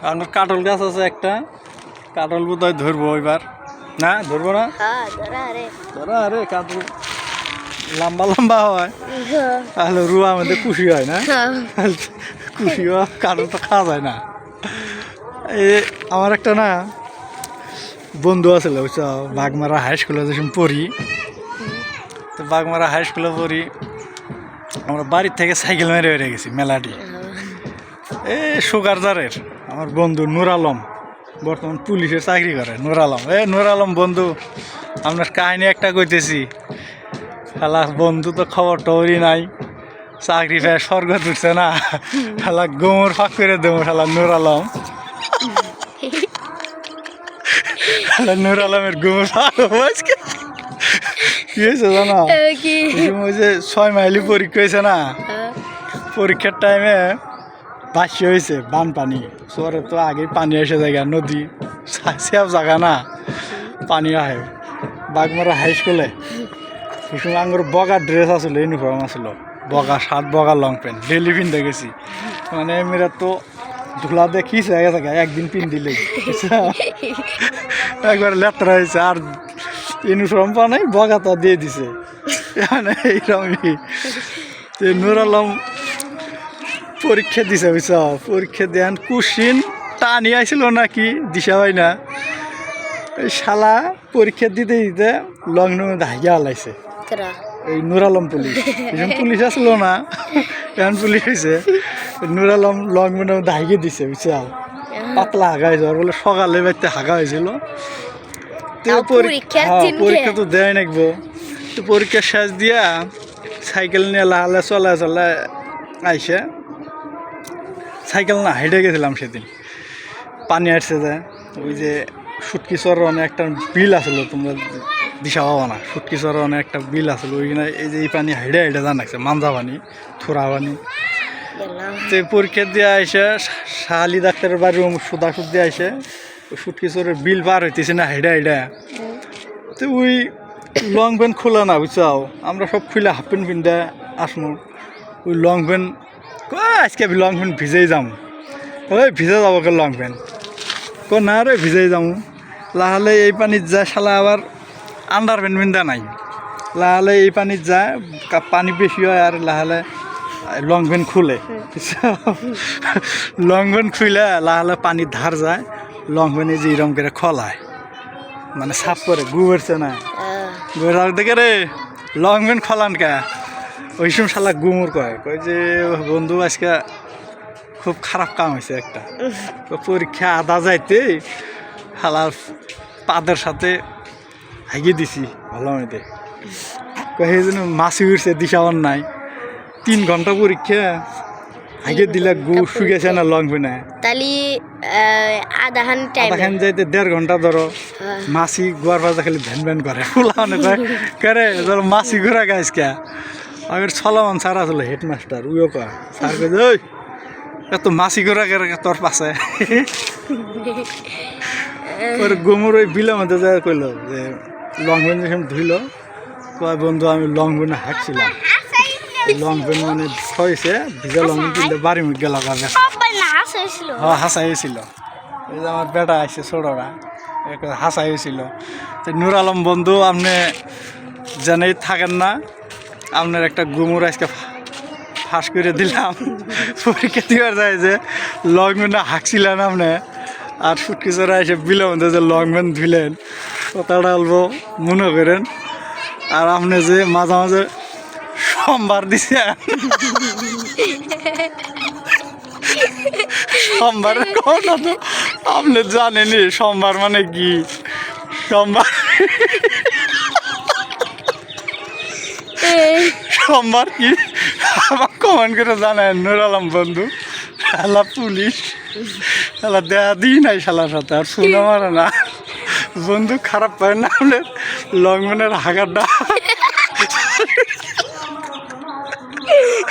আপনার কাটল গাছ আছে একটা, কাটল বোধহয় ধরবো এবার। না ধরবো না, ধরা আরে কাটল লম্বা লম্বা হয়, তাহলে রুয়া মধ্যে খুশি হয় না, খুশি হয়, কাটল তো খাওয়া যায় না। এই আমার একটা না বন্ধু আছে বুঝছো, বাগমারা হাই স্কুলে যখন পড়ি, তো বাগমারা হাই স্কুলে পড়ি, আমরা বাড়ির থেকে সাইকেল মেরে বেরিয়ে গেছি মেলাটি। সুগারজারের আমার বন্ধু নূর আলম, বর্তমান পুলিশের চাকরি করে। নূর আলম, নূর আলম বন্ধু, আপনার কাহিনী একটা কইতেছি। শালা বন্ধু তো খবর টবরই নাই, চাকরি পেয়ে স্বর্গ তুলছে না, শালা গোমর ফাঁক করে দেবো। শালা নূর আলম, শালা নূর আলমের গোমর ফাঁক কি হয়েছে জানা, ওই যে 6 মাইলি পরীক্ষা হয়েছে না, পরীক্ষার টাইমে বাসি হয়েছে বানপানি, শহরে তো আগেই পানি এসে জায়গা, নদী সেব জায়গা না, পানি আহে। বাগমারা হাই স্কুলে এই সময় আমার বগা ড্রেস আসলো, ইউনিফর্ম আসলো, বগা শার্ট, বগা লং প্যান্ট, ডেলি পিনতে গেছি। মানে মেয়েরা তো ধুলা দিয়ে খিস হয়ে গেছে, একদিন পিন দিলে একবার লেত্রা হয়েছে, আর ইউনিফর্ম পা নাই, বগা তো দিয়ে দিছে। মানে এইরকমই নূর আলম পরীক্ষা দিছে বুঝছ, পরীক্ষা দেন কুশিন টানি আইছিল নাকি দিশা হয় না, এই শালা পরীক্ষা দিতে দিতে লং মধ্যে হাইয়া হালাইছে। এই নূর আলম পুলিশ, পুলিশ আসলো না, এখন পুলিশ হয়েছে। নূর আলম লং মধ্যে হাইকে দিছে বুঝছ, পাতলা হাগা হয়েছে, বলে সকালে বাড়িতে হাগা হয়েছিল। পরীক্ষা তো দেয় নাকবো, তো পরীক্ষা শেষ দিয়া সাইকেল নিয়ে লাহালে চলে চলে আইসে, সাইকেল না হেঁটে গেছিলাম সেদিন, পানি আসছে যায়। ওই যে সুটকি চরণে একটা বিল আসলো, তোমরা দিশা পাবা না, সুটকি চরণে একটা বিল আসলো, ওইখানে এই যে এই পানি হেঁটে হেঁটে জানাচ্ছে, মাঞ্জা পানি, থোড়া পানি। তো পরীক্ষা দিয়ে আইসে শাহালি ডাক্তারের বাড়ি সুদা সুদ দিয়ে আইসে, ওই সুটকি চরের বিল পার হইতেছে না হেঁটে হেঁটে। তো ওই লং প্যান্ট খোলা না বুঝছাও, আমরা সব খুলে হাফ প্যান্ট পিনতে আসবো, ওই লং প্যান্ট আজকে লং প্যান্ট ভিজেই যাম, ওই ভিজে যাবো কে লং প্যান্ট না রে ভিজেই যাবো। লাহালে এই পানিত যায়, শালা আবার আন্ডার প্যান্ট পিন্ধা নাই, লাহালে এই পানিত যায়, পানি বেশি হয়, আর লাহালে লং প্যান্ট খুলে, লং প্যান্ট খুলে লাহালে পানির ধার যায়, লং প্যান্টে যে এরম করে খলায়, মানে সাফ করে গুবেরছে না, গুবের দেখে রে লং প্যান্ট খলান কে, ওই সময় শালা গুমুর কয় যে বন্ধু আজকে খুব খারাপ কাম হয়েছে একটা, পরীক্ষা আদা যাইতে শালার পাদের সাথে হাগিয়ে দিছি ভালো মতে, সেই জন্য মাছি উঠছে দিশাবার নাই, 3 ঘন্টা পরীক্ষা হাগিয়ে দিলে গু শুকেছে না লং পেনে, আধা খান যাইতে 1.5 ঘন্টা ধরো, মাছি গোয়ার বাজা খালি ভ্যান ভ্যান করে, ফুলানো করে ধরো মাছি ঘোরা গাছ কে। আগের ছলামান স্যার আসলো হেডমাস্টার, উইও কয় স্যার কে ওই এত মাছি ঘোরা করে তোর পাশে, ওর গোমর ওই বিলের মধ্যে যা কইলো যে লং প্যান্ট যখন ধুইল, কয় বন্ধু আমি লং প্যান্ট হাঁটছিলাম, লং প্যান্ট মানে হয়েছে ভিজা লং প্যান্ট বাড়ি মুখ গেল, হ্যাঁ হাসাই হয়েছিল। এই যে আমার বেটা আসছে ছোটরা, হাসাই হয়েছিল। তো নূর আলম বন্ধু আপনি জেনেই থাকেন না, আপনার একটা গুমুর আজকে ফাঁস করে দিলাম, পরীক্ষা দেওয়ার যায় যে লং প্যান্ট হাঁকছিলেন আপনি, আর সুটকি চড়া এসে বিলের মধ্যে যে লং প্যান্ট ধুলেন, কথাটা অল্প মনে করেন। আর আপনি যে মাঝে মাঝে সোমবার দিছেন, সোমবারের কথা তো আপনি জানেনি, সোমবার মানে কি, সোমবার সোমবার কি আমার কমেন্ট করে জানেন নূর আলম বন্ধু, শালা পুলিশ, শালা দেয়া দিই নাই শালার সাথে, আর শুনে মারে না বন্ধু, খারাপ পায় না আপনার লং প্যান্টের হাগারটা।